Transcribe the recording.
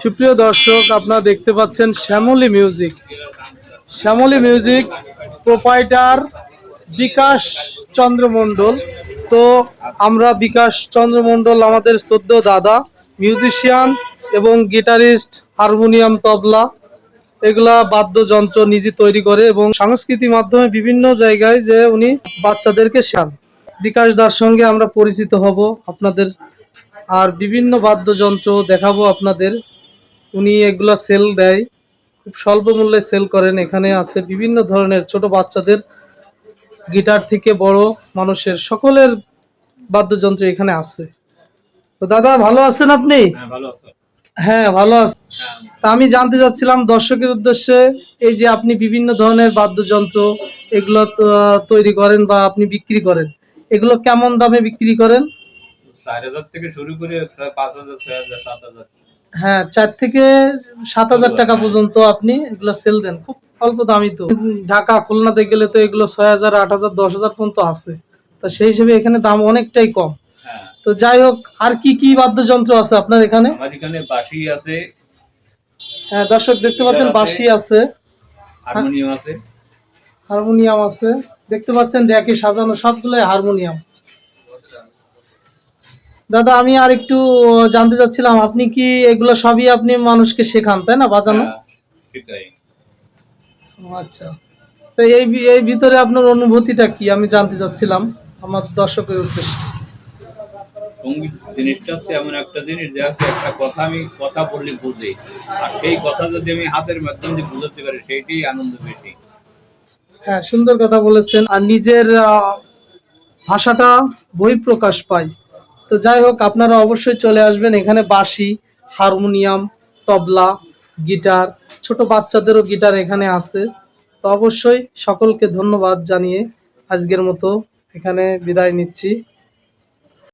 সুপ্রিয় দর্শক, আপনারা দেখতে পাচ্ছেন Shyamali music. Shyamali music proprietor Bikash Chandra Mondal. তো আমরা বিকাশ চন্দ্র মণ্ডল আমাদের সদ্য দাদা, মিউজিশিয়ান এবং গিটারিস্ট, হারমোনিয়াম, তবলা এগুলা বাদ্যযন্ত্র নিজে তৈরি করে এবং সাংস্কৃতিক মাধ্যমে বিভিন্ন জায়গায় যে উনি বাচ্চাদেরকে শেখান। বিকাশ দার সঙ্গে আমরা পরিচিত হব আপনাদের, আর বিভিন্ন বাদ্যযন্ত্র দেখাবো আপনাদের। উনি এগুলা সেল দেয়, খুব স্বল্প মূল্যে সেল করেন। এখানে আছে বিভিন্ন ধরনের ছোট বাচ্চাদের গিটার থেকে বড় মানুষের সকলের বাদ্যযন্ত্র এখানে আছে। তো দাদা ভালো আছেন আপনি? হ্যাঁ ভালো আছি। তা আমি জানতে চাচ্ছিলাম দর্শকের উদ্দেশ্যে, এই যে আপনি বিভিন্ন ধরনের বাদ্যযন্ত্র এগুলো তৈরি করেন বা আপনি বিক্রি করেন, এগুলো কেমন দামে বিক্রি করেন? 4,000 থেকে শুরু করে 5,000, 6,000, 7,000। হ্যাঁ, 4 থেকে 7,000 টাকা পর্যন্ত আপনি এগুলো সেল দেন। খুব অল্প দামি তো। ঢাকা, খুলনাতে গেলে তো এগুলো 6,000, 8,000, 10,000 পর্যন্ত আছে। তা সেই হিসেবে এখানে দাম অনেকটাই কম। তো যাই হোক, আর কি কি বাদ্যযন্ত্র আছে আপনার এখানে? আমার এখানে বাঁশি আছে। হ্যাঁ দর্শক দেখতে পাচ্ছেন বাঁশি আছে, হারমোনিয়াম আছে। হারমোনিয়াম আছে, দেখতে পাচ্ছেন র্যাকে সাজানো সবগুলোই হারমোনিয়াম। দাদা আমি আর একটু জানতে চাচ্ছিলাম, আপনি কি এগুলো সবই আপনি মানুষকে শেখান, তাই না, বাজানো? আচ্ছা, তো এই ভিতরে আপনার অনুভূতিটা কি আমি জানতে চাচ্ছিলাম আমার দর্শকের উদ্দেশ্যে। সঙ্গীত জিনিসটা হচ্ছে এমন একটা জিনিস যে হচ্ছে একটা কথা আমি কথা বললে বুঝে, আর সেই কথা যদি আমি হাতের মাধ্যমে বুঝাতে পারি সেইটাই আনন্দ বেশি। হ্যাঁ সুন্দর কথা বলেছেন, আর নিজের ভাষাটা বহিঃপ্রকাশ পায়। তো যাই হোক, আপনারা অবশ্যই চলে আসবেন এখানে। বাঁশি, হারমোনিয়াম, তবলা, গিটার, ছোট বাচ্চাদেরও গিটার এখানে আছে। তো অবশ্যই সকলকে ধন্যবাদ জানিয়ে আজকের মতো এখানে বিদায় নিচ্ছি।